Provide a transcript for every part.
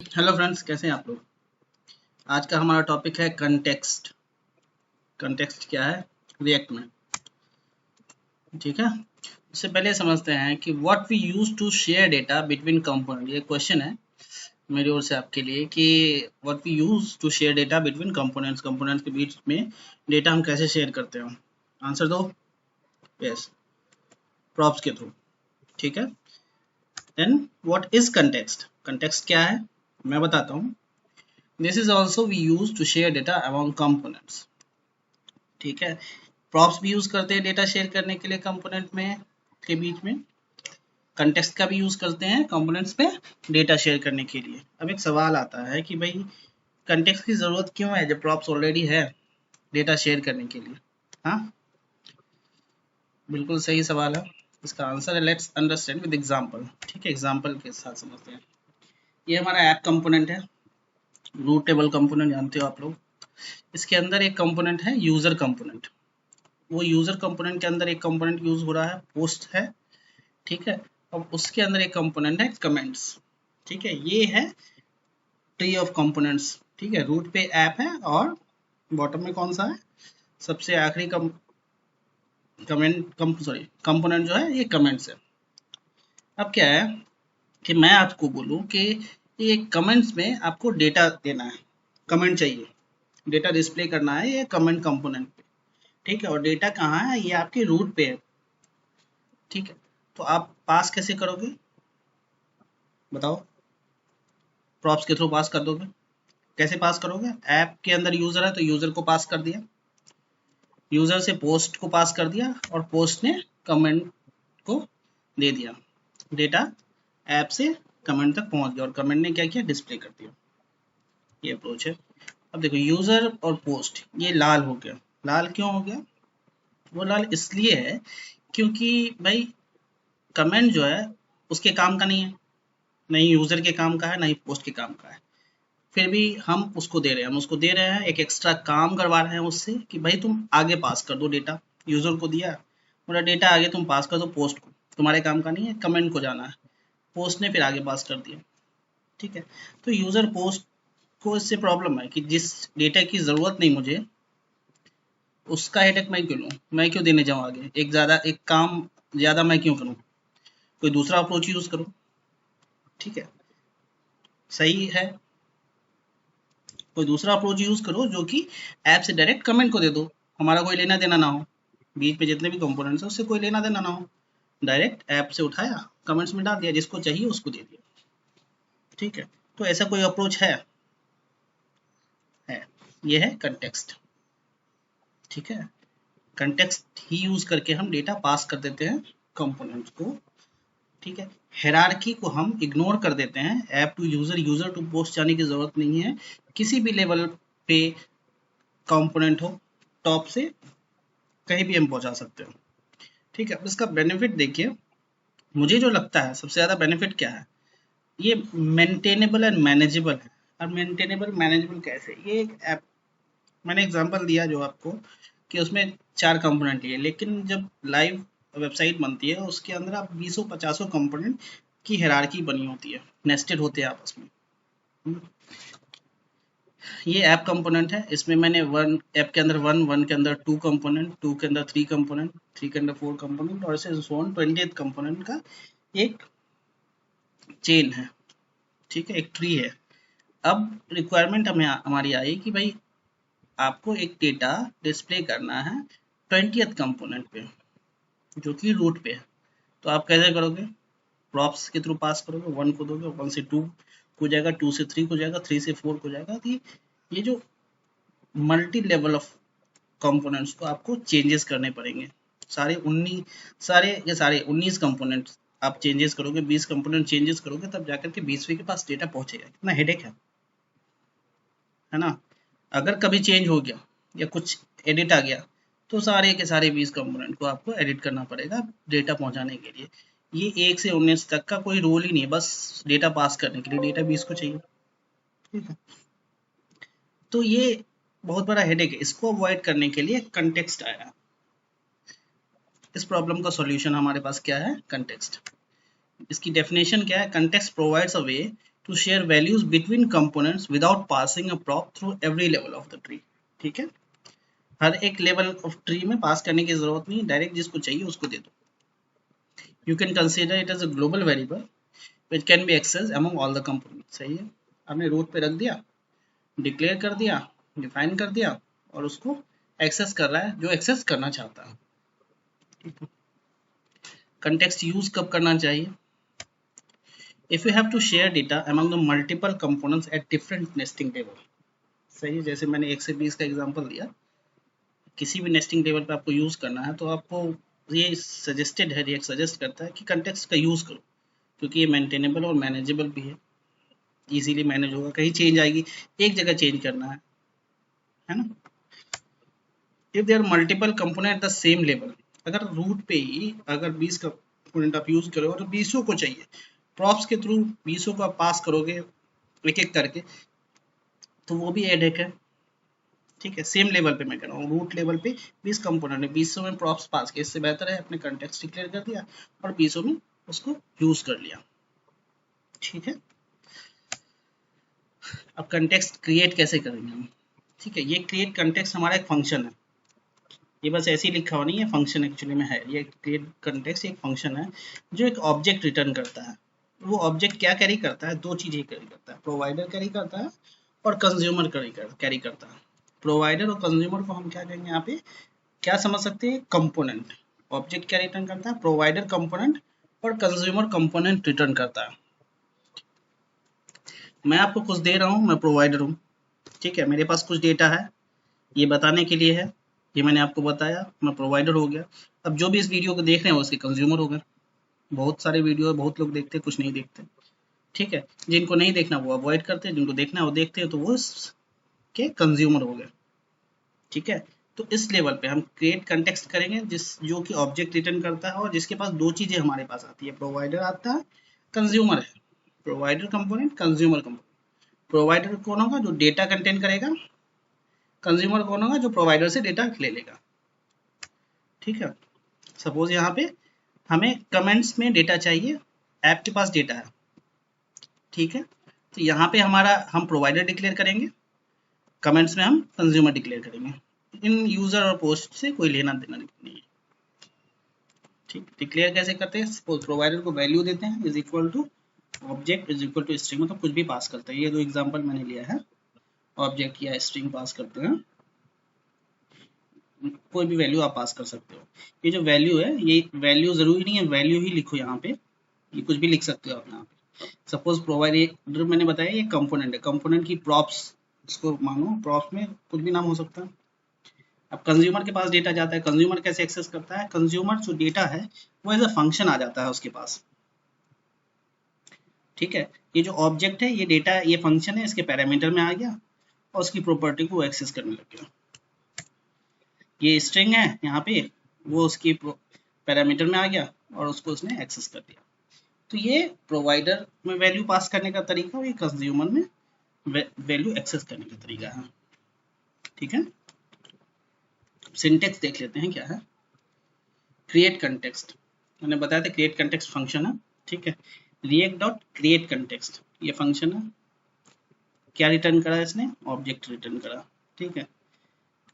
Hello friends, कैसे हैं आप लोग। आज का हमारा टॉपिक है कंटेक्स्ट। कंटेक्स्ट क्या है रिएक्ट में, ठीक है। उससे पहले समझते हैं कि what we use to share data between component. ये क्वेश्चन है मेरी ओर से आपके लिए कि what we use to share data between components, components के बीच में डेटा हम कैसे शेयर करते हैं। आंसर दो। यस, प्रॉप्स के थ्रू, ठीक है। Then what is context, context क्या है मैं बताता हूँ। This is also we use to share data among components, ठीक है। प्रॉप्स भी यूज करते हैं डेटा शेयर करने के लिए कंपोनेंट में के बीच में। कंटेक्स्ट का भी यूज करते हैं कंपोनेंट्स पे डेटा शेयर करने के लिए। अब एक सवाल आता है कि भाई कंटेक्स्ट की जरूरत क्यों है जब प्रॉप्स ऑलरेडी है डेटा शेयर करने के लिए। हाँ, बिल्कुल सही सवाल है। इसका आंसर है लेट्स अंडरस्टैंड विद एग्जांपल, ठीक है। एग्जांपल के साथ समझते हैं। ये हमारा ऐप कंपोनेंट है, रूट टेबल कंपोनेंट जानते हो आप लोग। इसके अंदर एक कंपोनेंट है यूजर कंपोनेंट। वो यूजर कंपोनेंट के अंदर एक कंपोनेंट यूज हो रहा है पोस्ट है, ठीक है। अब उसके अंदर एक कंपोनेंट है कमेंट्स, ठीक है। ये है ट्री ऑफ कंपोनेंट्स, ठीक है। रूट पे ऐप है और बॉटम में कौन सा है, सबसे आखिरी कंपोनेंट जो है ये कमेंट्स है। अब क्या है कि मैं आपको बोलूं कि ये कमेंट्स में आपको डेटा देना है, कमेंट चाहिए, डेटा डिस्प्ले करना है ये कमेंट कंपोनेंट पे, ठीक है। और डेटा कहाँ है, ये आपके रूट पे है, ठीक है। तो आप पास कैसे करोगे बताओ। प्रॉप्स के थ्रू पास कर दोगे। कैसे पास करोगे, ऐप के अंदर यूजर है तो यूजर को पास कर दिया, यूजर से पोस्ट को पास कर दिया और पोस्ट ने कमेंट को दे दिया। डेटा ऐप से कमेंट तक पहुंच गया और कमेंट ने क्या किया, डिस्प्ले कर दिया। ये अप्रोच है। अब देखो यूजर और पोस्ट ये लाल हो गया। लाल क्यों हो गया, वो लाल इसलिए है क्योंकि भाई कमेंट जो है उसके काम का नहीं है, नहीं यूजर के काम का है, नहीं पोस्ट के काम का है। फिर भी हम उसको दे रहे हैं, हम उसको दे रहे हैं, एक एक्स्ट्रा काम करवा रहे हैं उससे कि भाई तुम आगे पास कर दो डेटा। यूजर को दिया, पूरा डेटा आगे तुम पास कर दो पोस्ट को, तुम्हारे काम का नहीं है, कमेंट को जाना है। पोस्ट ने फिर आगे पास कर दिया, ठीक है। तो यूजर पोस्ट को इससे प्रॉब्लम है कि जिस डेटा की जरूरत नहीं मुझे, उसका हेडेक मैं क्यों लूँ, मैं क्यों देने जाऊँ आगे, एक काम ज्यादा मैं क्यों करूँ, कोई दूसरा अप्रोच यूज करूँ, ठीक है। सही है, कोई दूसरा अप्रोच यूज करो जो कि ऐप से डायरेक्ट कमेंट को दे दो, हमारा कोई लेना देना ना हो, बीच में जितने भी कंपोनेंट्स हैं उससे कोई लेना देना ना हो। डायरेक्ट ऐप से उठाया, कमेंट्स में डाल दिया, जिसको चाहिए उसको दे दिया, ठीक है। तो ऐसा कोई अप्रोच है। ये है कंटेक्स्ट, ठीक है। कंटेक्स्ट ही यूज करके हम डेटा पास कर देते हैं कंपोनेंट्स को, ठीक है। हायरार्की को हम इग्नोर कर देते हैं, app to user, user to post जाने की जरूरत नहीं है। किसी भी लेवल पे कंपोनेंट हो, टॉप से कहीं भी हम पहुंचा सकते हो, ठीक है। अब इसका बेनिफिट देखिए, मुझे जो लगता है सबसे ज़्यादा बेनिफिट क्या है, ये मेंटेनेबल एंड मैनेजेबल है। और मेंटेनेबल मैनेजेबल कैसे, ये एक ऐप मैंने एग्जांपल दिया जो आपको कि उसमें 4 कंपोनेंट लिए, लेकिन जब लाइव वेबसाइट बनती है उसके अंदर आप 20-50 कंपोनेंट की हायरार्की बनी होती है, नेस्टेड होते हैं आपस में। ये ऐप कंपोनेंट है, इसमें मैंने वन ऐप के अंदर वन के अंदर 2 कंपोनेंट, 2 के अंदर 3 कंपोनेंट, 3 के अंदर 4 कंपोनेंट और ऐसे सो ऑन 20th कंपोनेंट का एक चेन है, ठीक है, एक ट्री है। अब रिक्वायरमेंट हमें हमारी आई कि भाई आपको एक डेटा डिस्प्ले करना है 20th कंपोनेंट पे जो कि रूट पे है। तो आप कैसे करोगे, प्रॉप्स के थ्रू पास करोगे, 1 को दोगे, 1 से 2 को जाएगा, 2 से 3 को जाएगा, 3 से 4 को जाएगा। तो ये जो मल्टी लेवल ऑफ कंपोनेंट्स को आपको चेंजेस करने पड़ेंगे। सारे 19 कंपोनेंट्स आप चेंजेस करोगे, 20 कंपोनेंट चेंजेस करोगे, तब जाकर के 20वें के पास डेटा पहुंचेगा। कितना हेडेक है ना। अगर कभी चेंज हो गया या कुछ एडिट आ गया तो सारे के सारे 20 कंपोनेंट को आपको एडिट करना पड़ेगा डेटा पहुंचाने के लिए। ये 1 से 19 तक का कोई रोल ही नहीं है, बस डेटा पास करने के लिए डेटा 20 को चाहिए, ठीक है। तो ये बहुत बड़ा हेडेक है, इसको अवॉइड करने के लिए कंटेक्स्ट आया। इस प्रॉब्लम का सॉल्यूशन हमारे पास क्या है, कंटेक्स्ट। इसकी डेफिनेशन क्या है, context provides a way to share values between components without passing a prop through every level of the tree. ठीक है, हर एक लेवल ऑफ ट्री में पास करने की जरूरत नहीं, डायरेक्ट जिसको चाहिए उसको दे दो। You can consider it as a global variable which can be access among all the component. सही है, आपने रूट पे रख दिया, डिक्लेयर कर दिया, डिफाइन कर दिया, और उसको एक्सेस कर रहा है जो एक्सेस करना चाहता है। ठीक है, कंटेक्स्ट यूज कब करना चाहिए? If you have to share data among the multiple components at different nesting table. सही है, जैसे मैंने 1 से 20 का एग्जांपल दिया, किसी भी नेस्टिंग टेबल पे आपको यूज करना है तो आपको ये सजेस्टेड है, रिएक्ट सजेस्ट करता है कि कंटेक्स्ट का यूज करो, क्योंकि ये मेंटेनेबल और मैनेजेबल भी है, इजीली मैनेज होगा, कहीं चेंज आएगी, एक जगह चेंज करना है ना। If there multiple component at the same level, अगर रूट पे ही अगर 20 कंपोनेंट आप यूज करो और 20 को चाहिए, प्रॉप्स के थ्रू 20 को आप पास करोगे एक एक करके, तो वो भी हेडेक है। ठीक है, सेम लेवल पे मैं कह रहा हूँ, रूट लेवल पे 20 कंपोनेंट है, 20 में प्रॉप्स पास किया, इससे बेहतर है अपने कंटेक्स्ट डिक्लेयर कर दिया और 20 में उसको यूज कर लिया। ठीक है, अब कंटेक्स्ट क्रिएट कैसे करेंगे हम? ठीक है, ये क्रिएट कंटेक्स्ट हमारा एक फंक्शन है, ये बस ऐसे ही लिखा हुआ नहीं है, फंक्शन एक्चुअली में है। ये क्रिएट कंटेक्स्ट एक फंक्शन है जो एक ऑब्जेक्ट रिटर्न करता है। वो ऑब्जेक्ट क्या कैरी करता है? दो चीजें कैरी करता है, प्रोवाइडर कैरी करता है और कंज्यूमर कैरी करता है। प्रोवाइडर और कंज्यूमर को हम क्या कहेंगे यहाँ पे, क्या समझ सकते हैं? कंपोनेंट। ऑब्जेक्ट क्या रिटर्न करता है? प्रोवाइडर कंपोनेंट, और कंज्यूमर कंपोनेंट रिटर्न करता है। मैं आपको कुछ दे रहा हूँ, मैं प्रोवाइडर हूँ, ठीक है, मेरे पास कुछ डेटा है, ये बताने के लिए है, ये मैंने आपको बताया, मैं प्रोवाइडर हो गया। अब जो भी इस वीडियो को देख रहे हैं वो उसके कंज्यूमर हो गए। बहुत सारे वीडियो है, बहुत लोग देखते हैं, कुछ नहीं देखते। ठीक है, जिनको नहीं देखना वो अवॉइड करते हैं, जिनको देखना है वो देखते हैं, तो वो के कंज्यूमर हो गए। ठीक है, तो इस लेवल पे हम क्रिएट कंटेक्स्ट करेंगे जिस जो कि ऑब्जेक्ट रिटर्न करता है और जिसके पास दो चीजें हमारे पास आती है, प्रोवाइडर आता है, कंज्यूमर है। Provider component, consumer component. Provider कौन होगा? जो डेटा कंटेंट करेगा। कंज्यूमर कौन होगा? जो प्रोवाइडर से डेटा ले लेगा। ठीक है, सपोज यहाँ पे हमें कमेंट्स में डेटा चाहिए, ऐप के पास डेटा है। ठीक है, तो यहाँ पे हमारा हम प्रोवाइडर डिक्लेयर करेंगे, कमेंट्स में हम कंज्यूमर डिक्लेयर करेंगे। इन यूजर और पोस्ट से कोई लेना देना नहीं है। ठीक, डिक्लेयर कैसे करते हैं? सपोज प्रोवाइडर को वैल्यू देते हैं, is equal to object is equal to string, मतलब कुछ भी पास करते हैं। ये दो एग्जांपल मैंने लिया है, ऑब्जेक्ट या स्ट्रिंग पास करते हैं, कोई भी वैल्यू आप पास कर सकते हो। ये जो वैल्यू है, ये वैल्यू जरूरी नहीं है वैल्यू ही लिखो यहाँ पे, ये कुछ भी लिख सकते हो आप यहाँ पे। सपोज प्रोवाइडर मैंने बताया ये कंपोनेंट है, कंपोनेंट की प्रॉप्स इसको मानो, प्रॉप्स में कुछ भी नाम हो सकता है। अब कंज्यूमर के पास डेटा जाता है, कंज्यूमर कैसे एक्सेस करता है? कंज्यूमर जो डेटा है वो एज अ फंक्शन आ जाता है उसके पास। ठीक है, ये जो ऑब्जेक्ट है, ये डेटा, ये फंक्शन है, इसके पैरामीटर में आ गया और उसकी प्रॉपर्टी को एक्सेस करने लग गया। ये स्ट्रिंग है यहाँ पे, वो उसकी पैरामीटर में आ गया और उसको उसने एक्सेस कर दिया। तो ये प्रोवाइडर में वैल्यू पास करने का तरीका और ये कंज्यूमर में वैल्यू एक्सेस करने का तरीका है। ठीक है, सिंटेक्स देख लेते हैं क्या है। क्रिएट कंटेक्स्ट, मैंने बताया था क्रिएट कंटेक्स्ट फंक्शन है। ठीक है, रिएक्ट डॉट क्रिएट कंटेक्स्ट ये फंक्शन है। क्या रिटर्न करा इसने? ऑब्जेक्ट रिटर्न करा। ठीक है,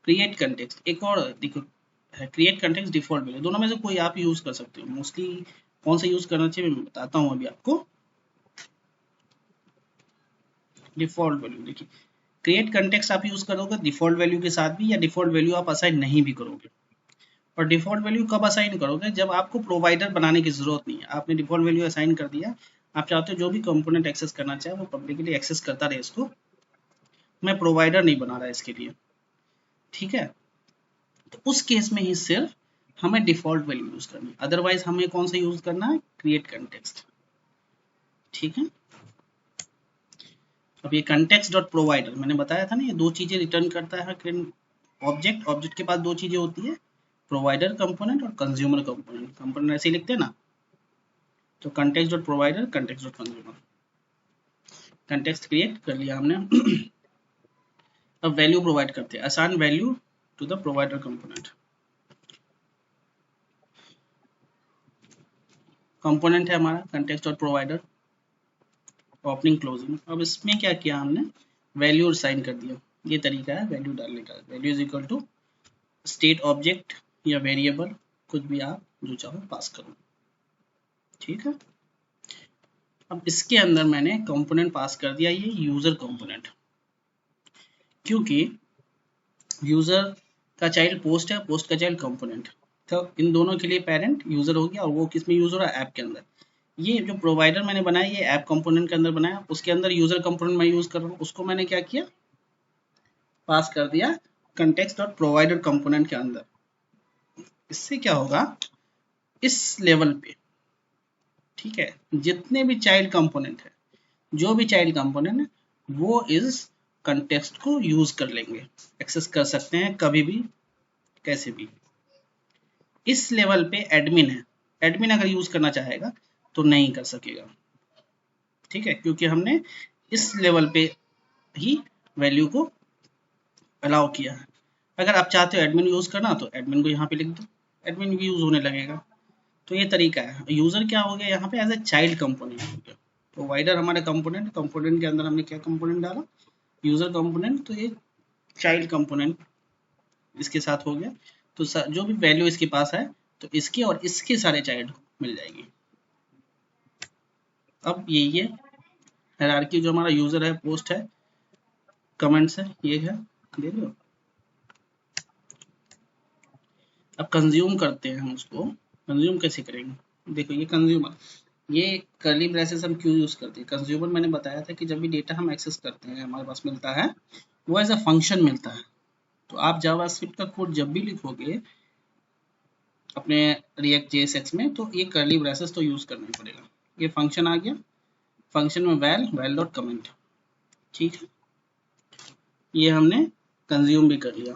क्रिएट कंटेक्स्ट एक और देखो है, क्रिएट कंटेक्स्ट डिफॉल्ट वैल्यू, दोनों में से कोई आप यूज कर सकते हो। मोस्टली कौन सा यूज करना चाहिए मैं बताता हूँ अभी आपको। डिफॉल्ट वैल्यू देखिए, क्रिएट कंटेक्स्ट आप यूज करोगे डिफॉल्ट वैल्यू के साथ भी, या डिफॉल्ट वैल्यू आप असाइन नहीं भी करोगे। और डिफॉल्ट वैल्यू कब असाइन करोगे? जब आपको प्रोवाइडर बनाने की जरूरत नहीं है, आपने डिफॉल्ट वैल्यू असाइन कर दिया, आप चाहते हो जो भी कंपोनेंट एक्सेस करना चाहे वो पब्लिकली एक्सेस करता रहे इसको, मैं प्रोवाइडर नहीं बना रहा इसके लिए। ठीक है, तो उस केस में ही सिर्फ हमें डिफॉल्ट वैल्यू यूज करनी है, अदरवाइज हमें कौन सा यूज करना है? Create context. ठीक है, अब ये कंटेक्स्ट डॉट प्रोवाइडर मैंने बताया था ना, ये दो चीजें रिटर्न करता है। ऑब्जेक्ट, ऑब्जेक्ट के पास दो चीजें होती है, प्रोवाइडर कंपोनेंट और कंज्यूमर कंपोनेंट। कंपोनेंट ऐसे ही लिखते हैं ना, तो context dot provider, context dot consumer. Context create कर लिया हमने। अब वैल्यू प्रोवाइड करते हैं, assign value to the provider component. Component है हमारा context dot provider, opening closing. अब इसमें क्या किया हमने, वैल्यू साइन कर दिया। ये तरीका है वैल्यू डालने का। Value is equal to state object या वेरिएबल, कुछ भी आप जो चाहो पास करो, ठीक है। अब इसके अंदर मैंने कंपोनेंट पास कर दिया, ये यूजर कंपोनेंट, क्योंकि यूजर का चाइल्ड पोस्ट है, पोस्ट का चाइल्ड कंपोनेंट, तो इन दोनों के लिए पेरेंट यूजर हो गया, और वो किस में यूज हो रहा है, ऐप के अंदर। ये जो प्रोवाइडर मैंने बनाया, ये ऐप कंपोनेंट के अंदर बनाया, उसके अंदर यूजर कंपोनेंट मैं यूज कर रहा हूँ, उसको मैंने क्या किया, पास कर दिया कंटेक्स्ट डॉट प्रोवाइडर कंपोनेंट के अंदर। इससे क्या होगा, इस लेवल पे, ठीक है, जितने भी चाइल्ड कंपोनेंट है, जो भी चाइल्ड कंपोनेंट है, वो इस कंटेक्स्ट को यूज कर लेंगे, एक्सेस कर सकते हैं कभी भी, कैसे भी। इस लेवल पे एडमिन है, एडमिन अगर यूज करना चाहेगा तो नहीं कर सकेगा, ठीक है, क्योंकि हमने इस लेवल पे ही वैल्यू को अलाउ किया है। अगर आप चाहते हो एडमिन यूज करना, तो एडमिन को यहाँ पे लिख दो, एडमिन भी यूज होने लगेगा। तो ये तरीका है। यूजर क्या हो गया यहाँ पे, एज ए चाइल्ड कंपोनेंट हो गया। प्रोवाइडर हमारे कंपोनेंट, कंपोनेंट के अंदर हमने क्या कंपोनेंट डाला, यूजर कंपोनेंट, तो ये चाइल्ड कंपोनेंट इसके साथ हो गया। तो जो भी वैल्यू इसके पास है, तो इसके और इसके सारे चाइल्ड मिल जाएगी। अब ये हायरार्की जो हमारा यूजर है, पोस्ट है, कमेंट्स है, ये है, देख लो। अब कंज्यूम करते हैं हम उसको, कंज्यूम कैसे करेंगे, देखो ये कंज्यूमर, ये कर्ली ब्रेसेस हम क्यों यूज करते हैं। कंज्यूमर मैंने बताया था कि जब भी डेटा हम एक्सेस करते हैं, हमारे पास मिलता है, वो एज अ फंक्शन मिलता है। तो आप जावास्क्रिप्ट का कोड जब भी लिखोगे अपने रिएक्ट जेएसएक्स में, तो ये कर्ली ब्रेसेस तो यूज करना ही पड़ेगा। ये फंक्शन आ गया, फंक्शन में वैल डॉट कमेंट, ठीक है, ये हमने कंज्यूम भी कर लिया,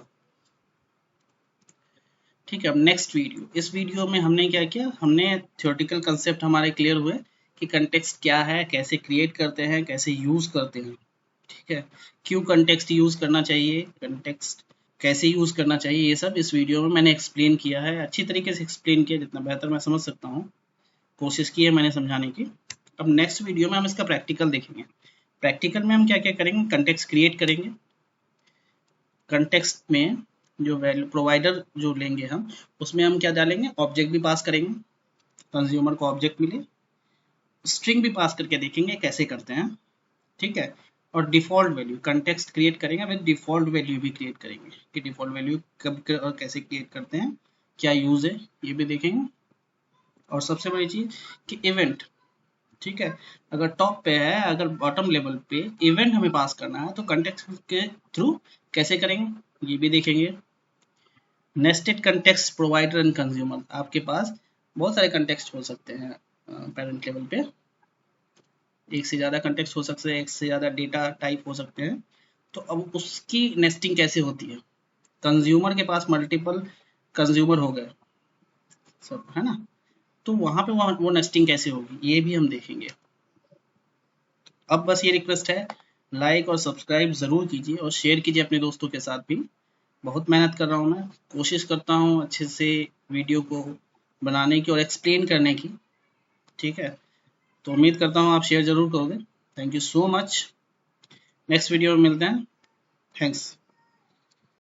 ठीक है। अब नेक्स्ट वीडियो, इस वीडियो में हमने क्या किया, हमने थ्योरेटिकल कंसेप्ट हमारे क्लियर हुए कि कंटेक्स्ट क्या है, कैसे क्रिएट करते हैं, कैसे यूज करते हैं, ठीक है, क्यों कंटेक्स्ट यूज करना चाहिए, कंटेक्स्ट कैसे यूज करना चाहिए, ये सब इस वीडियो में मैंने एक्सप्लेन किया है, अच्छी तरीके से एक्सप्लेन किया, जितना बेहतर मैं समझ सकता हूँ कोशिश की है मैंने समझाने की। अब नेक्स्ट वीडियो में हम इसका प्रैक्टिकल देखेंगे। प्रैक्टिकल में हम क्या क्या करेंगे, कंटेक्स्ट क्रिएट करेंगे, कंटेक्स्ट में जो वैल्यू प्रोवाइडर जो लेंगे हम, उसमें हम क्या डालेंगे, ऑब्जेक्ट भी पास करेंगे, कंज्यूमर को ऑब्जेक्ट मिले, स्ट्रिंग भी पास करके देखेंगे कैसे करते हैं, ठीक है। और डिफॉल्ट वैल्यू, कंटेक्स्ट क्रिएट करेंगे, विद डिफॉल्ट वैल्यू भी क्रिएट करेंगे कि डिफॉल्ट वैल्यू कब और कैसे क्रिएट करते हैं, क्या यूज है, ये भी देखेंगे। और सबसे बड़ी चीज कि इवेंट, ठीक है, अगर टॉप पे है, अगर बॉटम लेवल पे इवेंट हमें पास करना है, तो कंटेक्स्ट के थ्रू कैसे करेंगे, ये भी देखेंगे। Nested context provider and consumer, आपके पास बहुत सारे कंटेक्स्ट हो सकते हैं पेरेंट लेवल पे, एक से ज़्यादा कंटेक्स्ट हो सकते हैं, एक से ज़्यादा डेटा टाइप हो सकते हैं। तो अब उसकी नेस्टिंग कैसे होती है, कंज्यूमर के पास मल्टीपल कंज्यूमर हो गए सब, है ना, तो वहाँ पे वो नेस्टिंग कैसे होगी, ये भी हम देखेंगे। अब बस ये रिक्वेस्ट है, लाइक और सब्सक्राइब ज़रूर कीजिए और शेयर कीजिए अपने दोस्तों के साथ भी। बहुत मेहनत कर रहा हूँ मैं, कोशिश करता हूँ अच्छे से वीडियो को बनाने की और एक्सप्लेन करने की, ठीक है। तो उम्मीद करता हूँ आप शेयर ज़रूर करोगे। Thank you so much, next video में मिलते हैं, थैंक्स।